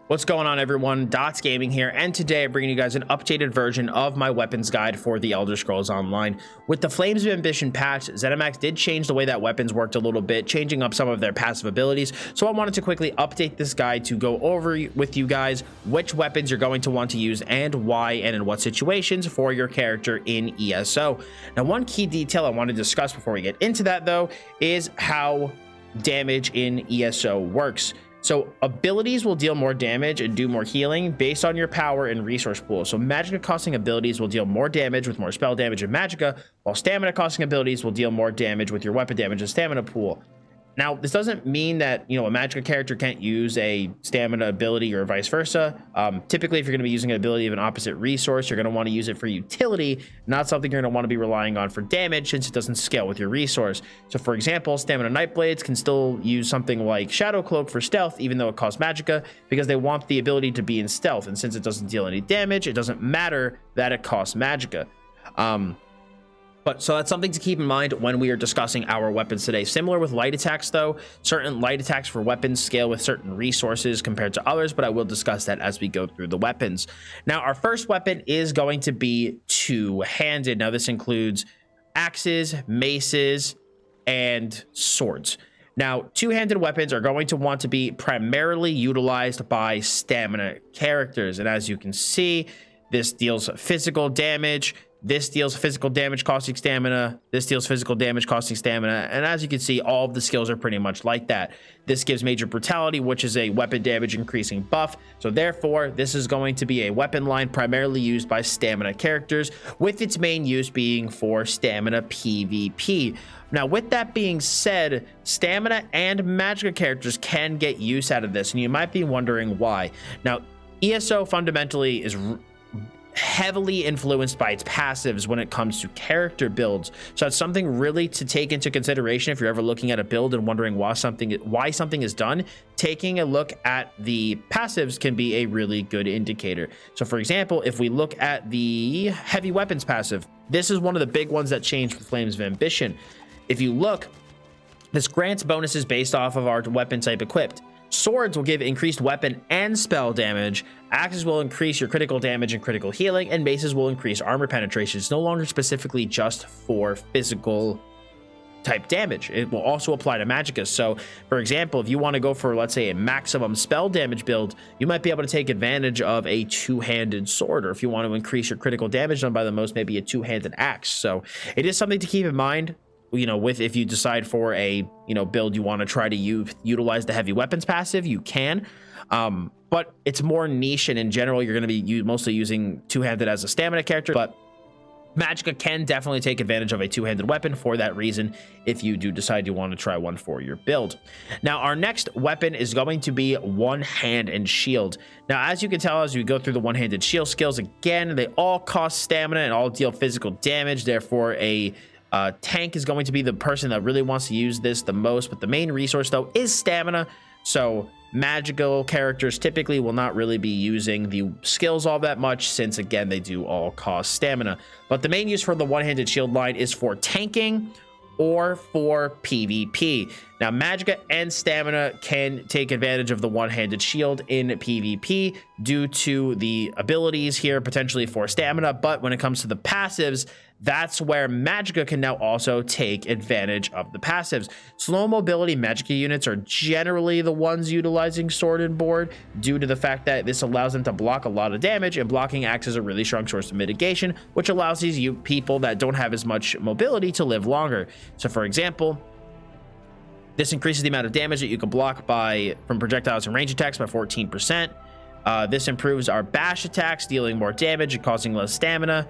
What's going on, everyone? Dottz Gaming here, and today I'm bringing you guys an updated version of my weapons guide for the Elder Scrolls Online. With the Flames of Ambition patch, ZeniMax did change the way that weapons worked a little bit, changing up some of their passive abilities. So I wanted to quickly update this guide to go over with you guys which weapons you're going to want to use and why and in what situations for your character in ESO. Now, one key detail I want to discuss before we get into that, though, is how damage in ESO works. So abilities will deal more damage and do more healing based on your power and resource pool. So magicka costing abilities will deal more damage with more spell damage and magicka, while stamina costing abilities will deal more damage with your weapon damage and stamina pool. Now, this doesn't mean that, a magicka character can't use a stamina ability or vice versa. Typically, if you're going to be using an ability of an opposite resource, you're going to want to use it for utility, not something you're going to want to be relying on for damage, since it doesn't scale with your resource. So, for example, Stamina Nightblades can still use something like Shadow Cloak for stealth, even though it costs magicka, because they want the ability to be in stealth. And since it doesn't deal any damage, it doesn't matter that it costs magicka. So that's something to keep in mind when we are discussing our weapons today. Similar with light attacks, though, certain light attacks for weapons scale with certain resources compared to others, but I will discuss that as we go through the weapons. Now, our first weapon is going to be two-handed. Now, this includes axes, maces, and swords. Now, two-handed weapons are going to want to be primarily utilized by stamina characters. And as you can see, this deals physical damage. This deals physical damage costing stamina. This deals physical damage costing stamina. And as you can see, all of the skills are pretty much like that. This gives major brutality, which is a weapon damage increasing buff. So therefore, this is going to be a weapon line primarily used by stamina characters, with its main use being for stamina PvP. Now, with that being said, stamina and magicka characters can get use out of this, and you might be wondering why. Now, ESO fundamentally is heavily influenced by its passives when it comes to character builds. So that's something really to take into consideration if you're ever looking at a build and wondering why something is done. Taking a look at the passives can be a really good indicator. So for example, if we look at the heavy weapons passive, this is one of the big ones that changed with Flames of Ambition. If you look, this grants bonuses based off of our weapon type equipped. Swords will give increased weapon and spell damage. Axes will increase your critical damage and critical healing, and maces will increase armor penetration. It's no longer specifically just for physical type damage. It will also apply to magicka. So for example, if you want to go for, let's say, a maximum spell damage build, you might be able to take advantage of a two-handed sword, or if you want to increase your critical damage done by the most, maybe a two-handed axe. So it is something to keep in mind. With if you decide for a build you want to try to utilize the heavy weapons passive, you can, but it's more niche, and in general you're going to be mostly using two-handed as a stamina character. But magicka can definitely take advantage of a two-handed weapon for that reason if you do decide you want to try one for your build. Now, our next weapon is going to be one-hand and shield. Now, as you can tell, as we go through the one-handed shield skills, again, they all cost stamina and all deal physical damage. Therefore, a tank is going to be the person that really wants to use this the most, but the main resource, though, is stamina. So magical characters typically will not really be using the skills all that much, since again they do all cost stamina. But the main use for the one-handed shield line is for tanking or for PvP. Now, magicka and stamina can take advantage of the one-handed shield in PvP due to the abilities here, potentially for stamina. But when it comes to the passives, that's where magicka can now also take advantage of the passives. Slow mobility magicka units are generally the ones utilizing sword and board, due to the fact that this allows them to block a lot of damage, and blocking acts as a really strong source of mitigation, which allows these people that don't have as much mobility to live longer. So for example, this increases the amount of damage that you can block from projectiles and range attacks by 14%. This improves our bash attacks, dealing more damage and causing less stamina.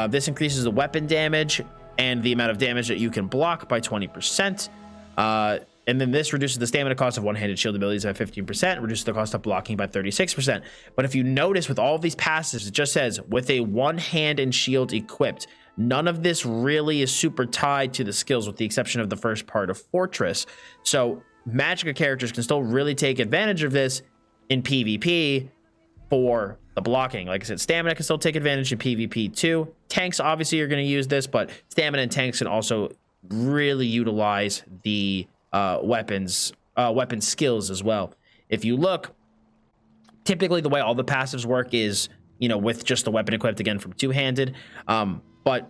This increases the weapon damage and the amount of damage that you can block by 20%. And then this reduces the stamina cost of one-handed shield abilities by 15%, reduces the cost of blocking by 36%. But if you notice, with all of these passives, it just says with a one-hand and shield equipped. None of this really is super tied to the skills, with the exception of the first part of Fortress. So magicka characters can still really take advantage of this in PvP for the blocking. Like I said, stamina can still take advantage in PvP too. Tanks obviously are going to use this, but stamina and tanks can also really utilize the weapon skills as well. If you look, Typically, the way all the passives work is, with just the weapon equipped again from two-handed. But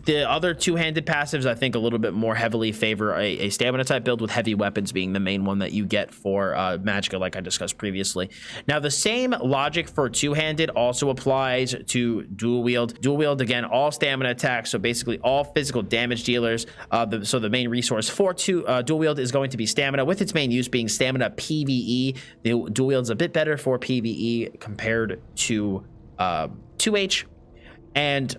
the other two-handed passives, I think, a little bit more heavily favor a stamina type build, with heavy weapons being the main one that you get for Magicka, like I discussed previously. Now, the same logic for two-handed also applies to dual wield. Dual wield, again, all stamina attacks, so basically all physical damage dealers. So the main resource for dual wield is going to be stamina, with its main use being stamina PvE. The dual wield is a bit better for PvE compared to 2H. And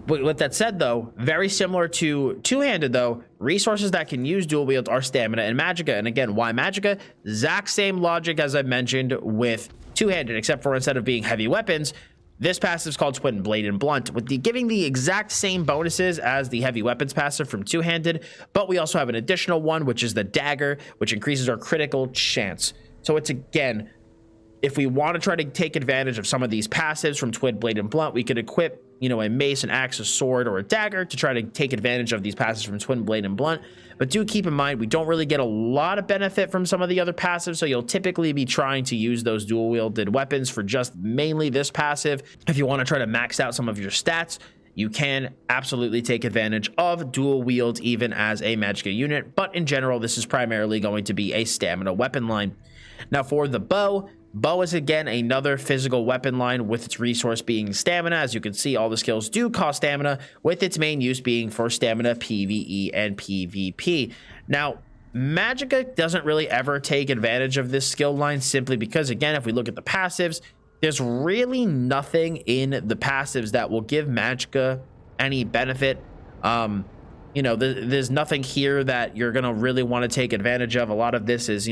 with that said, though, very similar to two-handed, though, resources that can use dual wield are stamina and Magicka. And again, why Magicka? Exact same logic as I mentioned with two-handed, except for instead of being heavy weapons, this passive is called Twin Blade and Blunt, with giving the exact same bonuses as the heavy weapons passive from two-handed. But we also have an additional one, which is the Dagger, which increases our critical chance. So it's, again, if we want to try to take advantage of some of these passives from Twin Blade and Blunt, we could equip, a mace, an axe, a sword, or a dagger to try to take advantage of these passives from Twin Blade and Blunt. But do keep in mind, we don't really get a lot of benefit from some of the other passives, so you'll typically be trying to use those dual-wielded weapons for just mainly this passive. If you want to try to max out some of your stats, you can absolutely take advantage of dual wield even as a Magicka unit, but in general, this is primarily going to be a stamina weapon line. Now, for the bow is again another physical weapon line, with its resource being stamina. As you can see, all the skills do cost stamina, with its main use being for stamina PvE and PvP. Now, Magicka doesn't really ever take advantage of this skill line, simply because, again, if we look at the passives, there's really nothing in the passives that will give Magicka any benefit. There's nothing here that you're gonna really want to take advantage of. A lot of this is,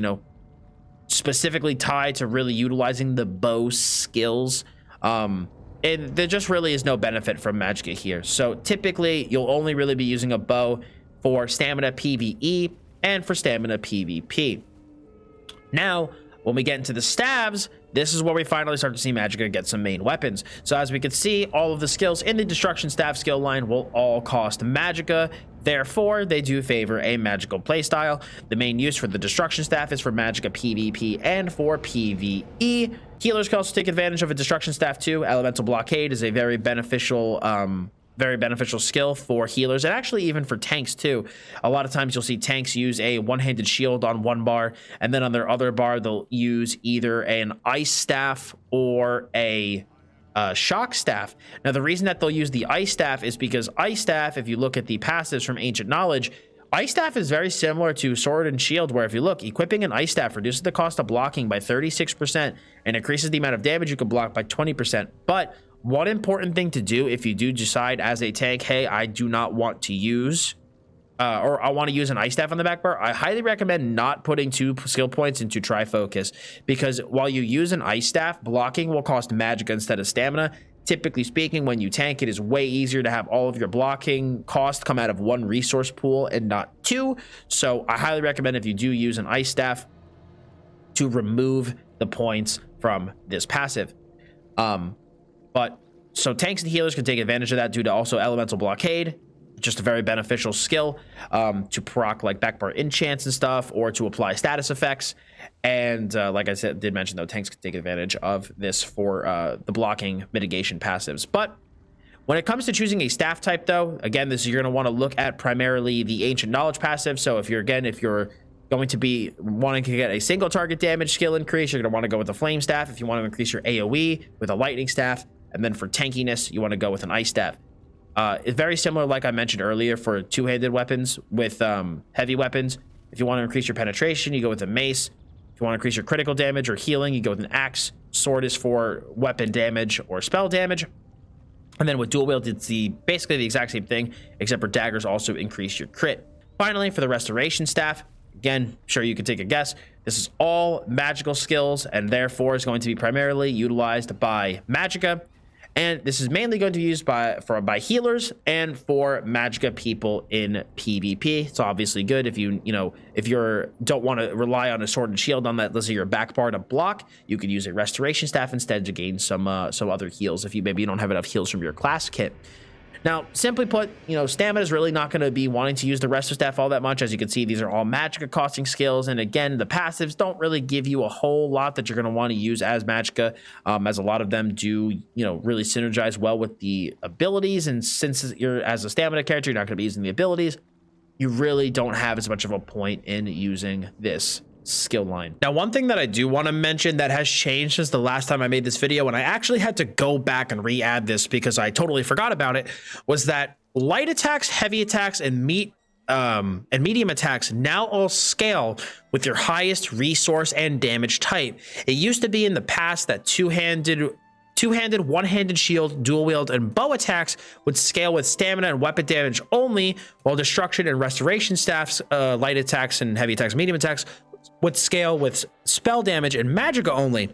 specifically tied to really utilizing the bow skills, and there just really is no benefit from Magicka here. So typically you'll only really be using a bow for stamina PvE and for stamina PvP. Now, when we get into the staves, this is where we finally start to see Magicka get some main weapons. So as we can see, all of the skills in the Destruction Staff skill line will all cost Magicka. Therefore, they do favor a magical playstyle. The main use for the Destruction Staff is for Magicka PvP and for PvE. Healers can also take advantage of a Destruction Staff too. Elemental Blockade is a very beneficial skill for healers, and actually even for tanks too. A lot of times you'll see tanks use a one-handed shield on one bar, and then on their other bar they'll use either an ice staff or a shock staff. Now, the reason that they'll use the ice staff is because ice staff, if you look at the passives from Ancient Knowledge, ice staff is very similar to sword and shield, where if you look, equipping an ice staff reduces the cost of blocking by 36% and increases the amount of damage you can block by 20%. But one important thing to do if you do decide as a tank, hey, I do not want to use or I want to use an ice staff on the back bar, I highly recommend not putting 2 skill points into Tri-Focus, because while you use an ice staff, blocking will cost Magicka instead of stamina. Typically speaking, when you tank, it is way easier to have all of your blocking cost come out of one resource pool and not 2. So I highly recommend, if you do use an ice staff, to remove the points from this passive. So tanks and healers can take advantage of that due to also Elemental Blockade, just a very beneficial skill to proc like backbar enchants and stuff, or to apply status effects. And like I did mention, though, tanks can take advantage of this for the blocking mitigation passives. But when it comes to choosing a staff type, though, again, you're going to want to look at primarily the Ancient Knowledge passive. So if you're going to be wanting to get a single target damage skill increase, you're going to want to go with the Flame Staff. If you want to increase your AoE, with a Lightning Staff. And then for tankiness, you want to go with an Ice Staff. It's very similar, like I mentioned earlier, for two-handed weapons with heavy weapons. If you want to increase your penetration, you go with a mace. If you want to increase your critical damage or healing, you go with an axe. Sword is for weapon damage or spell damage. And then with dual wield, it's basically the exact same thing, except for daggers also increase your crit. Finally, for the restoration staff, again, sure, you can take a guess. This is all magical skills, and therefore is going to be primarily utilized by Magicka. And this is mainly going to be used by healers and for Magicka people in PvP. It's obviously good if you don't want to rely on a sword and shield on that. Let's say your back bar to block, you could use a restoration staff instead to gain some other heals if maybe you don't have enough heals from your class kit. Now, simply put, stamina is really not going to be wanting to use the resto staff all that much. As you can see, these are all magicka costing skills. And again, the passives don't really give you a whole lot that you're going to want to use as magicka, as a lot of them do, really synergize well with the abilities. And since you're as a stamina character, you're not going to be using the abilities, you really don't have as much of a point in using this skill line. Now, one thing that I do want to mention that has changed since the last time I made this video, and I actually had to go back and re-add this because I totally forgot about it, was that light attacks, heavy attacks, and medium attacks now all scale with your highest resource and damage type. It used to be in the past that two-handed, one-handed shield, dual wield, and bow attacks would scale with stamina and weapon damage only, while destruction and restoration staffs, light attacks and heavy attacks, medium attacks, would scale with spell damage and magicka only.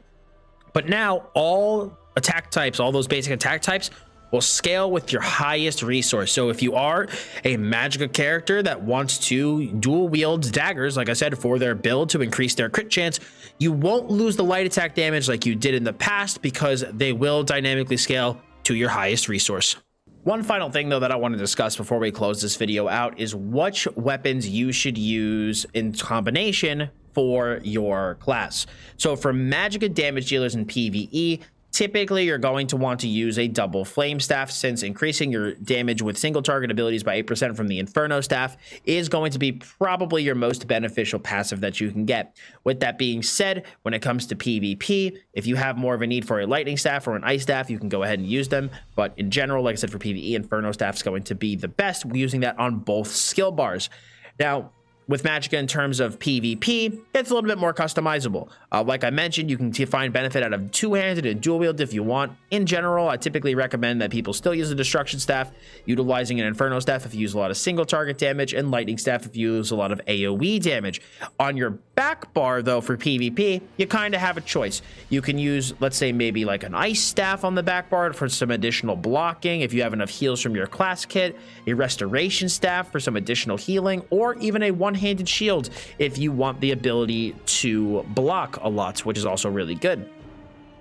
But now all attack types, all those basic attack types, will scale with your highest resource. So if you are a magicka character that wants to dual wield daggers, like I said, for their build to increase their crit chance, you won't lose the light attack damage like you did in the past, because they will dynamically scale to your highest resource. One final thing, though, that I want to discuss before we close this video out is which weapons you should use in combination for your class. So for magicka damage dealers in PvE, typically you're going to want to use a double flame staff, since increasing your damage with single target abilities by 8% from the Inferno staff is going to be probably your most beneficial passive that you can get. With that being said, when it comes to PvP, if you have more of a need for a lightning staff or an ice staff, you can go ahead and use them. But in general, like I said, for PvE, Inferno staff is going to be the best, using that on both skill bars. Now, with magicka in terms of PvP, it's a little bit more customizable. Like I mentioned, you can find benefit out of two-handed and dual wield if you want. In general, I typically recommend that people still use the destruction staff, utilizing an Inferno staff if you use a lot of single target damage, and lightning staff if you use a lot of AoE damage. On your back bar, though, for PvP, you kind of have a choice. You can use, let's say, maybe like an ice staff on the back bar for some additional blocking if you have enough heals from your class kit, a restoration staff for some additional healing, or even a one-handed shield if you want the ability to block a lot, which is also really good.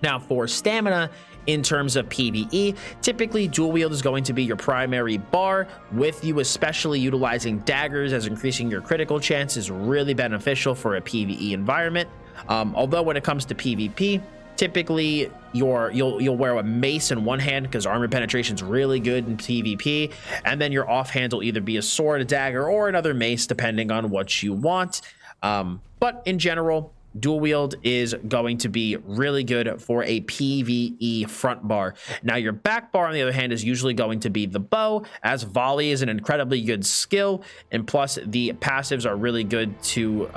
Now, for stamina in terms of PvE, typically dual wield is going to be your primary bar, with you especially utilizing daggers, as increasing your critical chance is really beneficial for a PvE environment. Although when it comes to PvP, typically you'll wear a mace in one hand because armor penetration is really good in PvP, and then your offhand will either be a sword, a dagger, or another mace depending on what you want. But in general, dual wield is going to be really good for a PvE front bar. Now, your back bar, on the other hand, is usually going to be the bow, as volley is an incredibly good skill, and plus the passives are really good to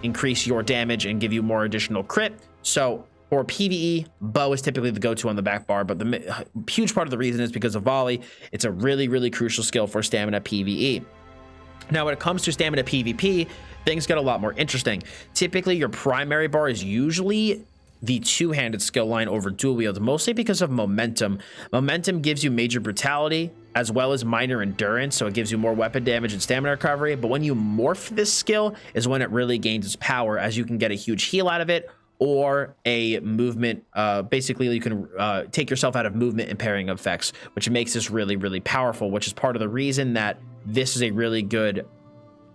increase your damage and give you more additional crit. So for PvE, bow is typically the go-to on the back bar, but the huge part of the reason is because of volley. It's a really, really crucial skill for stamina PvE. Now, when it comes to stamina PvP, things get a lot more interesting. Typically, your primary bar is usually the two-handed skill line over dual wield, mostly because of momentum. Momentum gives you major brutality as well as minor endurance, so it gives you more weapon damage and stamina recovery. But when you morph this skill is when it really gains its power, as you can get a huge heal out of it, or a movement, basically you can take yourself out of movement impairing effects, which makes this really, really powerful, which is part of the reason that this is a really good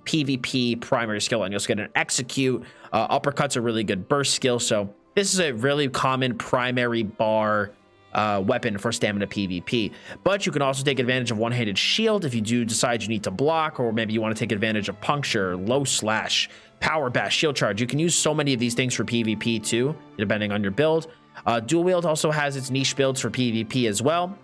PvP primary skill. And you'll get an execute, uppercut's a really good burst skill. So this is a really common primary bar weapon for stamina PvP. But you can also take advantage of one-handed shield if you do decide you need to block, or maybe you want to take advantage of puncture, low slash, power bash, shield charge. You can use so many of these things for PvP too, depending on your build. Dual wield also has its niche builds for PvP as well.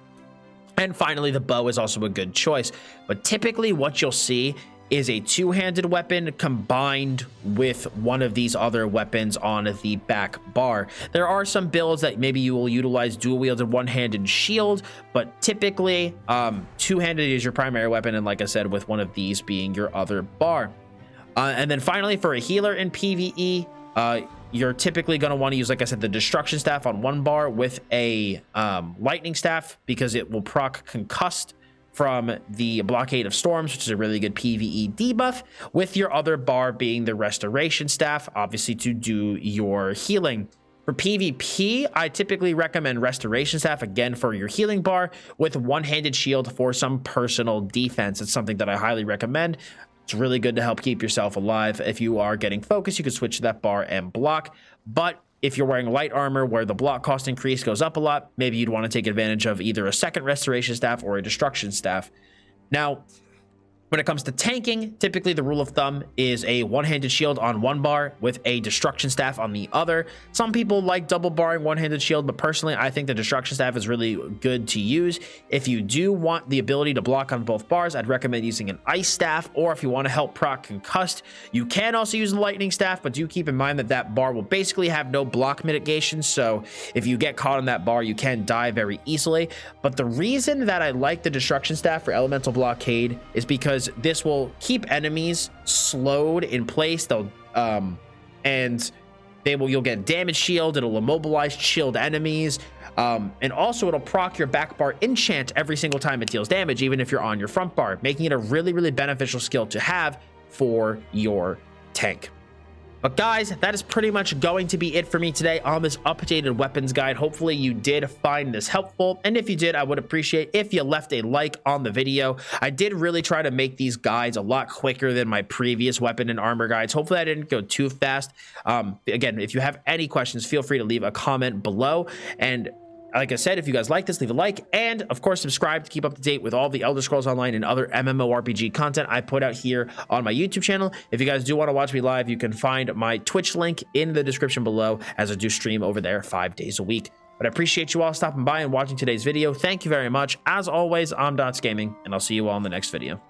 And finally, the bow is also a good choice. But typically what you'll see is a two-handed weapon combined with one of these other weapons on the back bar. There are some builds that maybe you will utilize dual wield and one-handed shield, but typically two-handed is your primary weapon, and like I said, with one of these being your other bar. And then finally, for a healer in PvE, you're typically going to want to use, like I said, the destruction staff on one bar with a lightning staff, because it will proc concussed from the blockade of storms, which is a really good PvE debuff, with your other bar being the restoration staff, obviously to do your healing. For PvP, I typically recommend Restoration Staff, again, for your healing bar, with one-handed shield for some personal defense. It's something that I highly recommend. It's really good to help keep yourself alive. If you are getting focused, you can switch to that bar and block. But if you're wearing light armor where the block cost increase goes up a lot, maybe you'd want to take advantage of either a second Restoration Staff or a Destruction Staff. Now, when it comes to tanking, typically the rule of thumb is a one-handed shield on one bar with a Destruction Staff on the other. Some people like double barring one-handed shield, but personally, I think the Destruction Staff is really good to use. If you do want the ability to block on both bars, I'd recommend using an Ice Staff, or if you want to help proc Concussed, you can also use the Lightning Staff, but do keep in mind that that bar will basically have no block mitigation, so if you get caught on that bar, you can die very easily. But the reason that I like the Destruction Staff for Elemental Blockade is because this will keep enemies slowed in place. They'll you'll get damage shield. It'll immobilize chilled enemies, and also it'll proc your back bar enchant every single time it deals damage, even if you're on your front bar, making it a really beneficial skill to have for your tank. But guys, that is pretty much going to be it for me today on this updated weapons guide. Hopefully you did find this helpful, and if you did, I would appreciate if you left a like on the video. I did really try to make these guides a lot quicker than my previous weapon and armor guides. Hopefully I didn't go too fast. Again, if you have any questions, feel free to leave a comment below, and like I said, if you guys like this, leave a like, and of course subscribe to keep up to date with all the Elder Scrolls Online and other MMORPG content I put out here on my YouTube channel. If you guys do want to watch me live, you can find my Twitch link in the description below, as I do stream over there 5 days a week. But I appreciate you all stopping by and watching today's video. Thank you very much. As always, I'm Dottz Gaming, and I'll see you all in the next video.